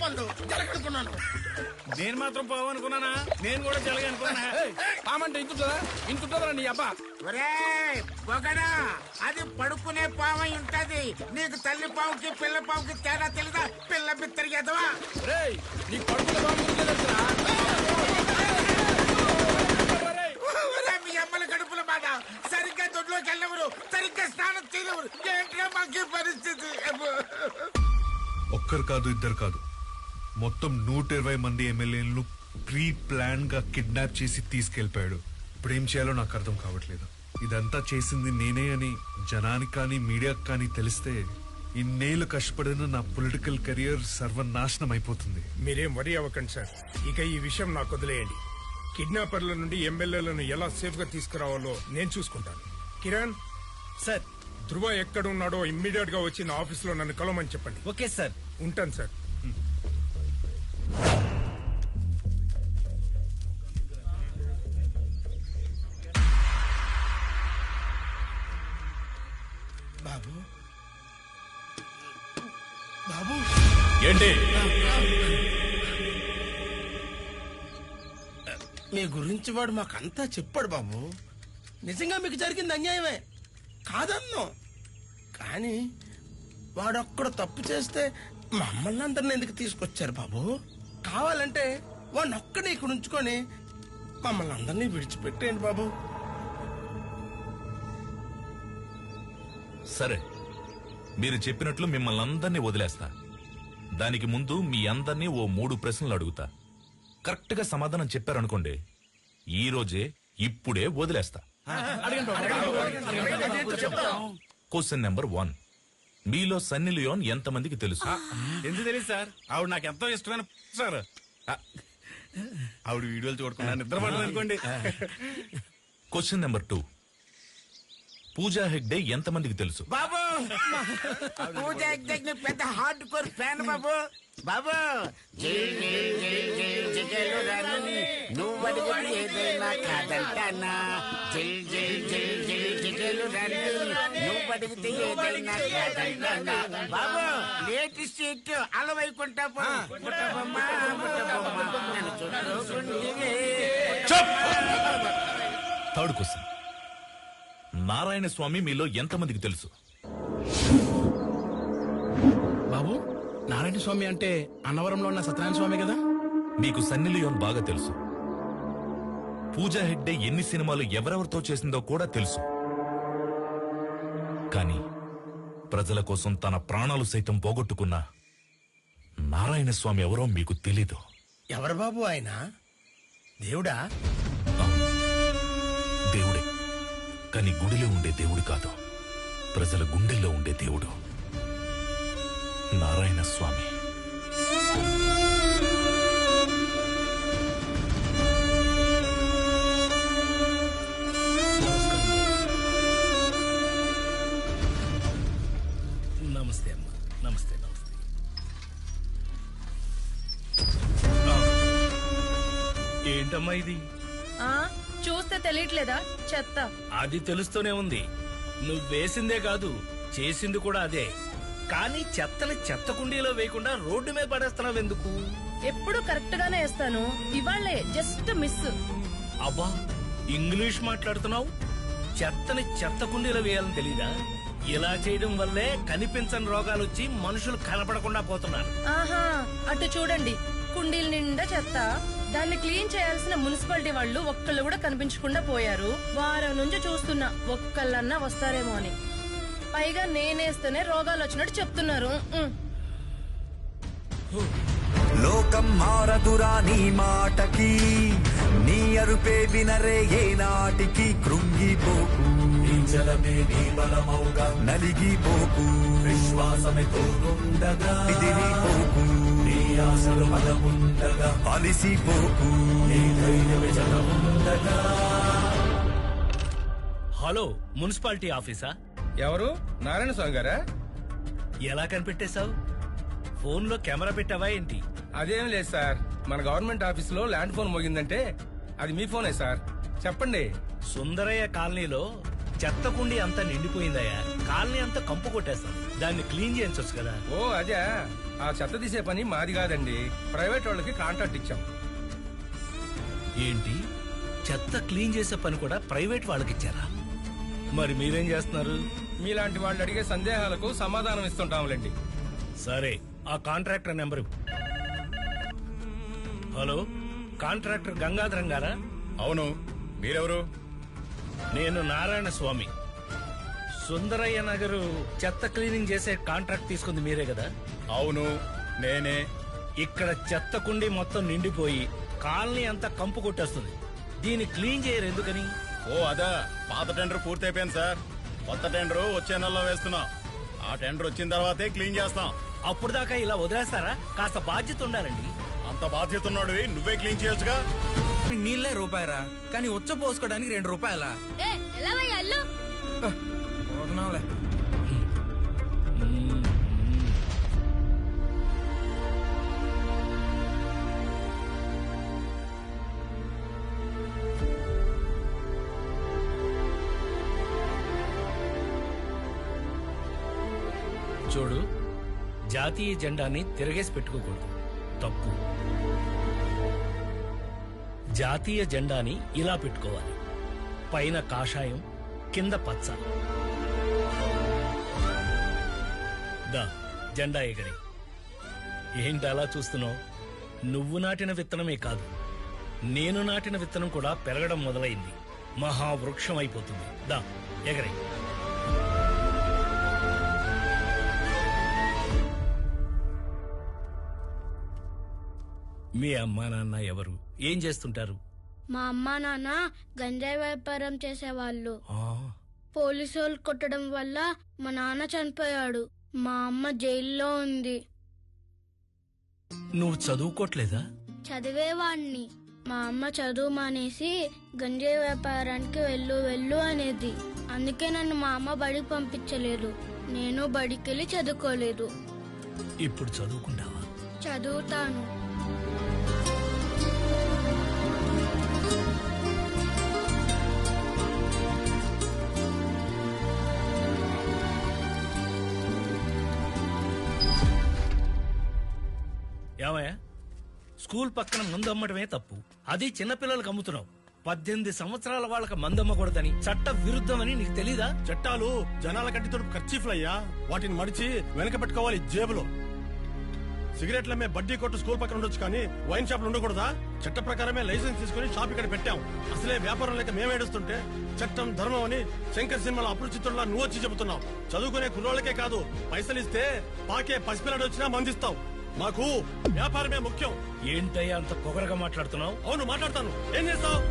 పళ్ళు జరగనుకున్నాను. నేను మాత్రం పోవనుకున్నానా? నేను కూడా జలగ అనుకున్నా. పామంటే ఇంతుంటదా? ఇంతుంటదా నీ అబ్బా? పొగడా అది పడుకునే పాము ఉంటది. నీకు తల్లి పావుకి పిల్ల పావుకి తేడా తెలీదా? పిల్ల బిత్తరి ఎదవా. నీ పడుకునే పాము మీ అమ్మల కడుపుల బాధ. సరిగ్గా దొడ్లోకి వెళ్ళవరు, సరిగ్గా స్నానం చేయలేవరు. ఏంటో మాకు పరిస్థితి. ఒక్కరు కాదు, ఇద్దరు కాదు, మొత్తం 120 మంది ఎమ్మెల్యేలను ప్రీ ప్లాన్ గా కిడ్నాప్ చేసి తీసుకెళ్లిపోయాడు. ఇప్పుడు ఏం చేయాలో నాకు అర్థం కావట్లేదు. ఇదంతా చేసింది నేనే అని జనానికి కానీ మీడియాకి కానీ తెలిస్తే ఇన్నేళ్లు కష్టపడిన నా పొలిటికల్ కెరియర్ సర్వనాశనం అయిపోతుంది. మీరేం వరి అవ్వకండి సార్. ఇక ఈ విషయం నాకు వదిలేయండి. కిడ్నాపర్ల నుండి ఎమ్మెల్యేలను ఎలా సేఫ్ గా తీసుకురావాలో నేను చూసుకుంటాను. కిరణ్ సార్, ధ్రువ ఎక్కడున్నాడో ఇమ్మీడియట్ గా వచ్చి నా ఆఫీస్ లో నన్ను కలవమని చెప్పండి. Okay sir. ఉంటాను సార్. బాబు బాబు ఏంటి? మీ గురించి వాడు మాకంతా చెప్పాడు బాబు. నిజంగా మీకు జరిగింది అన్యాయమే కాదన్నో, కానీ వాడొక్కడు తప్పు చేస్తే మమ్మల్ని అందరిని ఎందుకు తీసుకొచ్చారు బాబు? కావాలంటే వాడిని ఒక్కడే ఇక్కడ ఉంచుకొని మమ్మల్ని అందరినీ విడిచిపెట్టేయండి బాబు. సరే, మీరు చెప్పినట్లు మిమ్మల్ని అందరినీ వదిలేస్తా. దానికి ముందు మీ అందరినీ ఓ 3 ప్రశ్నలు అడుగుతా. కరెక్ట్ గా సమాధానం చెప్పారనుకోండి, ఈ రోజే ఇప్పుడే వదిలేస్తా. క్వశ్చన్ నెంబర్ 1, మీలో సన్నీ లియోన్ ఎంతమందికి తెలుసు? ఎందుకు తెలియదు సార్? ఆవిడ నాకు ఎంతో ఇష్టమైన సార్. ఆవిడ వీడియోలు చూడకుండా నిద్రపడదు అనుకోండి. క్వశ్చన్ నెంబర్ 2, పూజా హెగ్డే ఎంతమందికి తెలుసు? బాబు పూజ పెద్ద హార్డ్ కోర్ ఫ్యాన్ బాబు. బాబు నువ్వు అడిగితే ఏదైనా కాదంటానా? నువ్వు అడిగితే ఏదైనా కాదంటానా? బాబు లేటెస్ట్ హిట్ అలవైకుంటా థర్డ్ క్వశ్చన్, నారాయణ స్వామి మీలో ఎంతమందికి తెలుసు? బాబు, నారాయణ స్వామి అంటే అన్నవరంలో ఉన్న సత్యనారాయణ స్వామి కదా? మీకు సన్నీ లియోన్ బాగా తెలుసు. పూజా హెగ్డే ఎన్ని సినిమాలు ఎవరెవరితో చేసిందో కూడా తెలుసు. కానీ ప్రజల కోసం తన ప్రాణాలు సైతం పోగొట్టుకున్న నారాయణ స్వామి ఎవరో మీకు తెలీదు. ఎవరు బాబు ఆయన? దేవుడా? దేవుడే, కానీ గుడిలో ఉండే దేవుడు కాదు, ప్రజల గుండెల్లో ఉండే దేవుడు నారాయణ స్వామి. నమస్తే అమ్మా. నమస్తే నమస్తే. ఏంటమ్మా ఇది? చూస్తే తెలియట్లేదా? చెత్త. అది తెలుస్తూనే ఉంది. నువ్వు వేసిందే కాదు, చేసింది కూడా అదే. కానీ చెత్తని చెత్త కుండీలో వేయకుండా రోడ్డు మీద పడేస్తున్నావు ఎందుకు? ఎప్పుడు కరెక్ట్ గానే వేస్తాను, ఇవాళ్లే జస్ట్ మిస్. అబ్బా, ఇంగ్లీష్ మాట్లాడుతున్నావు. చెత్తని చెత్త కుండీలో వేయాలని తెలీదా? ఇలా చేయడం వల్లే కనిపించని రోగాలు వచ్చి మనుషులు కనపడకుండా పోతున్నారు. ఆహా, అటు చూడండి, కుండీల నిండా చెత్త. దాన్ని క్లీన్ చేయాల్సిన మున్సిపాలిటీ వాళ్ళు ఒక్కళ్ళు కూడా కనిపించకుండా పోయారు. వారం నుంచి చూస్తున్నా ఒక్కళ్ళన్నా వస్తారేమో అని. పైగా నేనేస్తేనే రోగాలు వచ్చినట్టు చెప్తున్నారు. లోకం మారదురా నీ మాటకి, నీ అరుపే వినరే ఏ నాటికి. కృంగిపోకు, నలిగిపోకు, విశ్వాసమే తోడుండగా ఎదిరిపోకు, నీ ఆశలు బలముండగా అలిసిపోకు, నీ ధైర్యమే జలముండగా. Hello, municipality ఆఫీసా? ఎవరు? నారాయణ స్వామి గారా? ఎలా కనిపెట్టేశావు? ఫోన్ లో కెమెరా పెట్టావా ఏంటి? అదేం లేదు సార్, మన గవర్నమెంట్ ఆఫీస్ లో ల్యాండ్ ఫోన్ మోగిందంటే అది మీ ఫోనే సార్. చెప్పండి. సుందరయ్య కాలనీలో చెత్త కుండీ అంతా నిండిపోయిందయ్యా. కాలనీ అంతా కంపు కొట్టేస్తాను. దాన్ని క్లీన్ చేయించొచ్చు కదా. ఓ అదే, ఆ చెత్త తీసే పని మాది కాదండి, ప్రైవేట్ వాళ్ళకి కాంట్రాక్ట్ ఇచ్చాం. ఏంటి, చెత్త క్లీన్ చేసే పని కూడా ప్రైవేట్ వాళ్ళకి ఇచ్చారా? మరి మీరేం చేస్తున్నారు? మీలాంటి వాళ్ళు అడిగే సందేహాలకు సమాధానం ఇస్తుంటాంలేండి. సరే, ఆ contractor number. Hello, contractor Gangadharam గారా? అవును, మీరెవరు? నేను నారాయణ స్వామి. సుందరయ్య నగరు చెత్త క్లీనింగ్ చేసే కాంట్రాక్ట్ తీసుకుంది మీరే కదా? అవును, నేనే. ఇక్కడ చెత్త కుండి మొత్తం నిండిపోయి కాలనీ అంతా కంపు కొట్టేస్తుంది. దీన్ని క్లీన్ చేయరు ఎందుకని? ఓ అదా, పాత టెండర్ పూర్తయిపోయింది సార్. కొత్త టెండర్ వచ్చే నెలలో వేస్తున్నాం. ఆ టెండర్ వచ్చిన తర్వాతే క్లీన్ చేస్తాం. అప్పుడు దాకా ఇలా వదిలేస్తారా? కాస్త బాధ్యత ఉండాలండి. అంత బాధ్యత ఉన్నాడు, నువ్వే క్లీన్ చేయొచ్చుగా. నీళ్ళే రూపాయరా, కానీ ఉచ్చ పోసుకోవడానికి 2 రూపాయలా? పోతున్నాంలే. చూడు, జాతీయ జెండాని తిరగేసి పెట్టుకోకూడదు, తప్పు. జాతీయ జెండాని ఇలా పెట్టుకోవాలి, పైన కాషాయం, కింద పచ్చ. దా, జెండా ఎగరి. ఏంటి అలా చూస్తున్నావు? నువ్వు నాటిన విత్తనమే కాదు, నేను నాటిన విత్తనం కూడా పెరగడం మొదలైంది. మహావృక్షం అయిపోతుంది. దా, ఎగరి. మీ అమ్మా నాన్న ఎవరు? ఏం చేస్తుంటారు? మా అమ్మా నాన్న గంజాయి వ్యాపారం చేసేవాళ్ళు. ఆ, పోలీసు వాళ్ళు కొట్టడం వల్ల మా నాన్న చనిపోయాడు. మా అమ్మ జైల్లో ఉంది. నువ్వు చదువుకోవట్లేదా? చదివేవాణ్ణి. మా అమ్మ చదువు మానేసి గంజాయి వ్యాపారానికి వెళ్ళు అనేది. అందుకే నన్ను మా అమ్మ బడికి పంపించలేదు. నేను బడికెళ్ళి చదువుకోలేదు. ఇప్పుడు చదువుకుంటావా? చదువుతాను. ఏమయ్యా, స్కూల్ పక్కన మందు అమ్మడమే తప్పు, అది చిన్నపిల్లలకు అమ్ముతున్నావు. 18 సంవత్సరాల వాళ్ళకి మందమ్మకూడదని చట్ట విరుద్ధమని నీకు తెలీదా? చట్టాలు జనాల కంటితో ఖర్చీఫ్లయ్యా, వాటిని మడిచి వెనక పెట్టుకోవాలి జేబులో. సిగరెట్ల మే బడ్డీ కొట్టు స్కూల్ పక్కన ఉండొచ్చు, కానీ వైన్ షాప్లు ఉండకూడదా? చట్ట ప్రకారమే లైసెన్స్ తీసుకుని షాప్ ఇక్కడ పెట్టాం. అసలే వ్యాపారం లేక మేమేడుస్తుంటే చట్టం ధర్మం అని శంకర్ సినిమాలో అపరిచితుల్లా నువ్వు వచ్చి చెబుతున్నావు. చదువుకునే కుర్రోళ్ళకే కాదు, పైసలు ఇస్తే పాకే పసిపిల్లడు వచ్చినా మందిస్తావు. మాకు వ్యాపారమే ముఖ్యం. ఏంటయ్యా అంత పొగరగా మాట్లాడుతున్నావు? అవును, మాట్లాడతాను. ఏం చేస్తావు?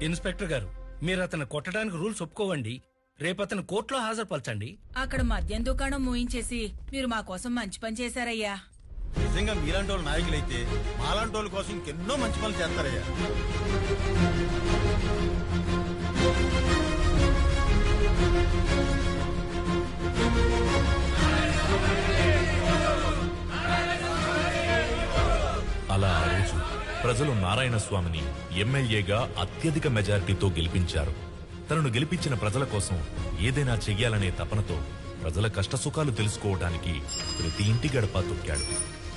ఇన్స్పెక్టర్ గారు, మీరు అతను కొట్టడానికి రూల్స్ ఒప్పుకోవండి. రేపు అతను కోర్టులో హాజరుపరచండి. అక్కడ మద్యం దుకాణం మూయించేసి మీరు మా కోసం మంచి పని చేశారయ్యా. నిజంగా మీలాంటి వాళ్ళు నాయకులైతే మాలాంటి వాళ్ళ కోసం ఇంకెన్నో మంచి పనులు చేస్తారయ్యా. అలా ఆ రోజు ప్రజలు నారాయణ స్వామిని ఎమ్మెల్యేగా అత్యధిక మెజారిటీతో గెలిపించారు. తనను గెలిపించిన ప్రజల కోసం ఏదైనా చెయ్యాలనే తపనతో ప్రజల కష్టసుఖాలు తెలుసుకోవడానికి ప్రతి ఇంటి గడప తొక్కాడు.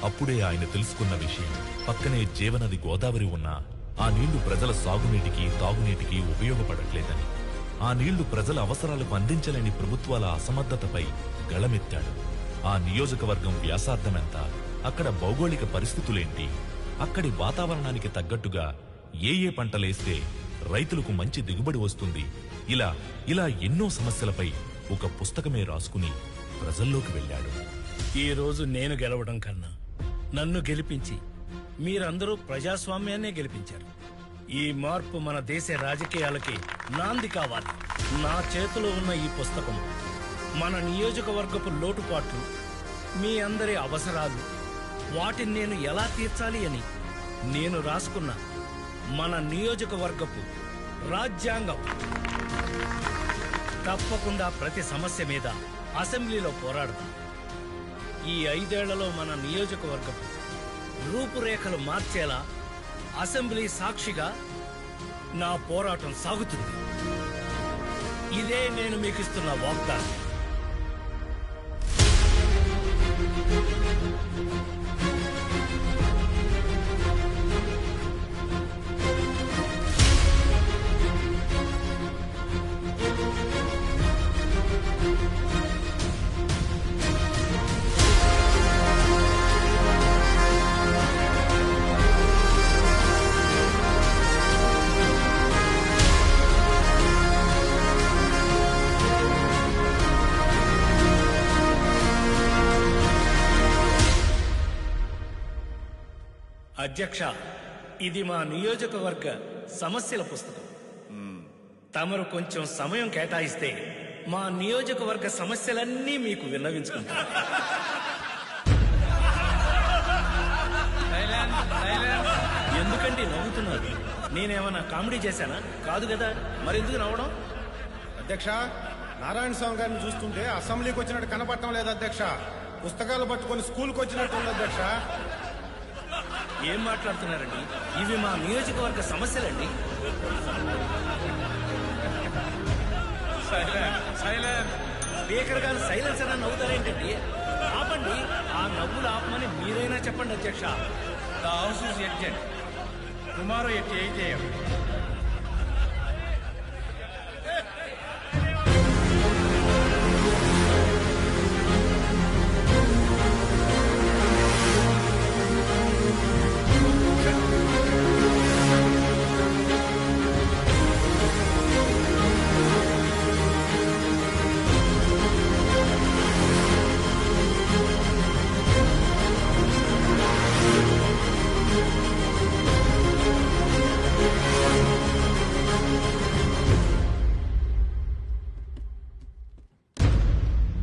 అప్పుడే ఆయన తెలుసుకున్న విషయం, పక్కనే జీవనది గోదావరి ఉన్నా ఆ నీళ్లు ప్రజల సాగునీటికి తాగునీటికి ఉపయోగపడట్లేదని, ఆ నీళ్లు ప్రజల అవసరాలకు అందించలేని ప్రభుత్వాల అసమర్థతపై గళమెత్తాడు. ఆ నియోజకవర్గం వ్యాసార్థమెంత, అక్కడ భౌగోళిక పరిస్థితులేంటి, అక్కడి వాతావరణానికి తగ్గట్టుగా ఏ పంటలేస్తే రైతులకు మంచి దిగుబడి వస్తుంది, ఇలా ఎన్నో సమస్యలపై ఒక పుస్తకమే రాసుకుని ప్రజల్లోకి వెళ్ళాడు. ఈ రోజు నేను గెలవడం కన్నా నన్ను గెలిపించి మీరందరూ ప్రజాస్వామ్యాన్నే గెలిపించారు. ఈ మార్పు మన దేశ రాజకీయాలకి నాంది కావాలి. నా చేతిలో ఉన్న ఈ పుస్తకం మన నియోజకవర్గపు లోటుపాట్లు, మీ అందరి అవసరాలు, వాటిని నేను ఎలా తీర్చాలి అని నేను రాసుకున్న మన నియోజకవర్గపు రాజ్యాంగం. తప్పకుండా ప్రతి సమస్య మీద అసెంబ్లీలో పోరాడతాం. ఈ 5 ఏళ్లలో మన నియోజకవర్గపు రూపురేఖలు మార్చేలా అసెంబ్లీ సాక్షిగా నా పోరాటం సాగుతుంది. ఇదే నేను మీకు ఇస్తున్న వాగ్దానం. అధ్యక్ష, ఇది మా నియోజకవర్గ సమస్యల పుస్తకం. తమరు కొంచెం సమయం కేటాయిస్తే మా నియోజకవర్గ సమస్యలన్నీ మీకు విన్నవించుకుంటారు. ఎందుకండి నవ్వుతున్నారు? నేనేమన్నా కామెడీ చేశానా? కాదు కదా, మరెందుకు నవ్వడం? అధ్యక్ష, నారాయణ స్వామి గారిని చూస్తుంటే అసెంబ్లీకి వచ్చినట్టు కనపడటం లేదు అధ్యక్ష. పుస్తకాలు పట్టుకొని స్కూల్కి వచ్చినట్టు ఉంది అధ్యక్ష. ఏం మాట్లాడుతున్నారండి? ఇవి మా నియోజకవర్గ సమస్యలండి. స్పీకర్ గారు సైలెన్స్ అని నవ్వుతారేంటండి? ఆపండి, ఆ నవ్వులు ఆపమని మీరైనా చెప్పండి అధ్యక్ష. The house is adjourned. Tomorrow at 8 AM.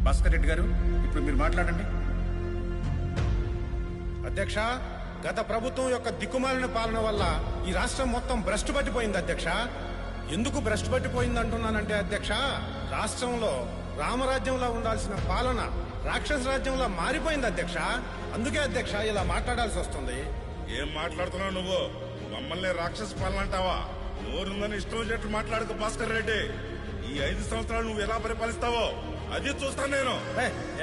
Bhaskar Reddy గారు, ఇప్పుడు మీరు మాట్లాడండి. అధ్యక్ష, గత ప్రభుత్వం యొక్క దిక్కుమాలిన పాలన వల్ల ఈ రాష్ట్రం మొత్తం భ్రష్టు పట్టిపోయింది అధ్యక్ష. ఎందుకు భ్రష్టు పట్టిపోయింది అంటున్నానంటే అధ్యక్ష, రాష్ట్రంలో రామరాజ్యంలో ఉండాల్సిన పాలన రాక్షస రాజ్యంలో మారిపోయింది అధ్యక్ష. అందుకే అధ్యక్ష ఇలా మాట్లాడాల్సి వస్తుంది. ఏం మాట్లాడుతున్నావు నువ్వు? మమ్మల్ని రాక్షస పాలన అంటావా? నోరుందని ఇష్టం వచ్చేట్లు మాట్లాడుకో భాస్కర్ రెడ్డి. ఈ 5 సంవత్సరాలు నువ్వు ఎలా పరిపాలిస్తావో అది చూస్తాను నేను.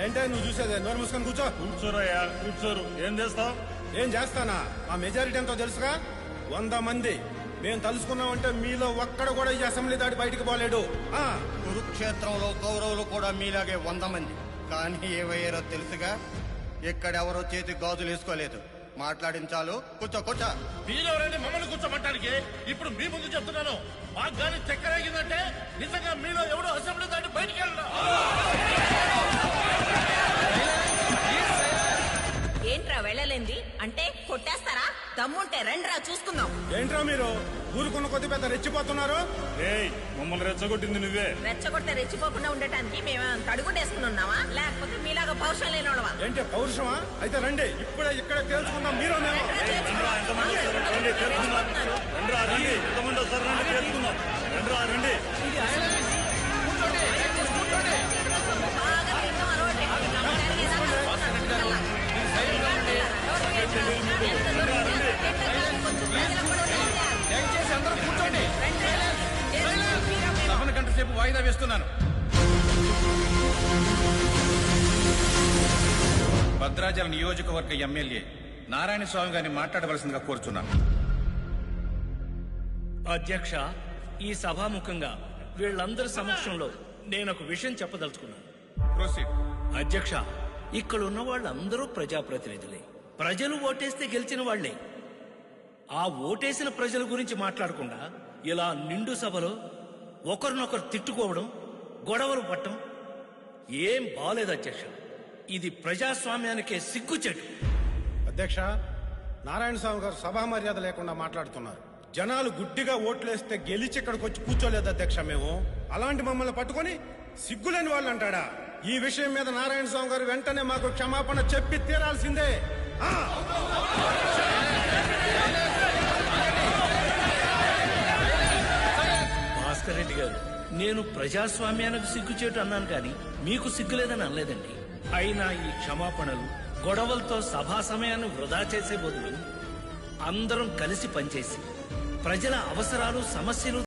ఏంటే నువ్వు చూసేదే? నోరు మూసుకొని కూర్చో. కూర్చోరయ్యా, కూర్చోరు. ఏం చేస్తావు? ఏం చేస్తానా? మా మెజారిటీ ఎంతో తెలుసుగా, 100 మంది. మేము తలుసుకున్నామంటే మీలో ఒక్కడ కూడా ఈ అసెంబ్లీ దాటి బయటికి పోలేడు. కురుక్షేత్రంలో కౌరవులు కూడా మీలాగే 100 మంది. కానీ ఏవయ్యారో తెలుసుగా, ఎక్కడెవరో చేతి గాజులు వేసుకోలేదు. మాట్లాడించాలు. కూర్చో కూర్చో. మీరెవరండి మమ్మల్ని కూర్చోమంటానికి? ఇప్పుడు మీ ముందు చెప్తున్నాను, మాకు కానీ చక్కెరగిందంటే నిజంగా మీలో ఎవడో అసెంబ్లీ దాటి బయటికి వెళ్ళడం. ఏంట్రా వెళ్ళలేంది అంటే కొట్టేస్తారా? దమ్ముంటే రండ్రా చూసుకుందాం. ఏంట్రా మీరు ఊరుకున్న కొద్ది పెద్ద రెచ్చిపోతున్నారు? మమ్మల్ని రెచ్చగొట్టింది నువ్వే. రెచ్చగొడితే రెచ్చిపోకుండా ఉండటానికి మేము తడుగుడేసుకుని ఉన్నావా? లేకపోతే మీలాగా పౌరుషం లేనివాడవా? ఏంటి పౌరుషమా? అయితే రండి, ఇప్పుడే ఇక్కడ తేల్చుకుందాం. మీరు సభను గంట సేపు వాయిదా వేస్తున్నాను. భద్రాచలం నియోజకవర్గ ఎమ్మెల్యే నారాయణ స్వామి గారిని మాట్లాడవలసిందిగా కోరుచున్నాను. అధ్యక్ష, ఈ సభాముఖంగా వీళ్ళందరి సమక్షంలో నేను ఒక విషయం చెప్పదలుచుకున్నాను. అధ్యక్ష, ఇక్కడ ఉన్న వాళ్ళందరూ ప్రజాప్రతినిధులే. ప్రజలు ఓటేస్తే గెలిచిన వాళ్లే. ఆ ఓటేసిన ప్రజల గురించి మాట్లాడకుండా ఇలా నిండు సభలో ఒకరినొకరు తిట్టుకోవడం, గొడవలు పట్టడం ఏం బాలేదు అధ్యక్ష. ఇది ప్రజాస్వామ్యానికే సిగ్గుచెట్టు. అధ్యక్ష, నారాయణ స్వామి గారు సభా మర్యాద లేకుండా మాట్లాడుతున్నారు. జనాలు గుడ్డిగా ఓట్లేస్తే గెలిచి ఇక్కడికి వచ్చి కూర్చోలేదు అధ్యక్ష. మేము అలాంటి మమ్మల్ని పట్టుకొని సిగ్గులేని వాళ్ళు అంటాడా? ఈ విషయం మీద నారాయణ స్వామి గారు వెంటనే మాకు క్షమాపణ చెప్పి తీరాల్సిందే. భాస్కర్ రెడ్డి గారు, నేను ప్రజాస్వామ్యానికి సిగ్గుచేటు అన్నాను కానీ మీకు సిగ్గులేదని అనలేదండి. అయినా ఈ క్షమాపణలు, గొడవలతో సభా సమయాన్ని వృధా చేసే బదులు అందరం కలిసి పనిచేసి ప్రజల అవసరాలు, సమస్యలు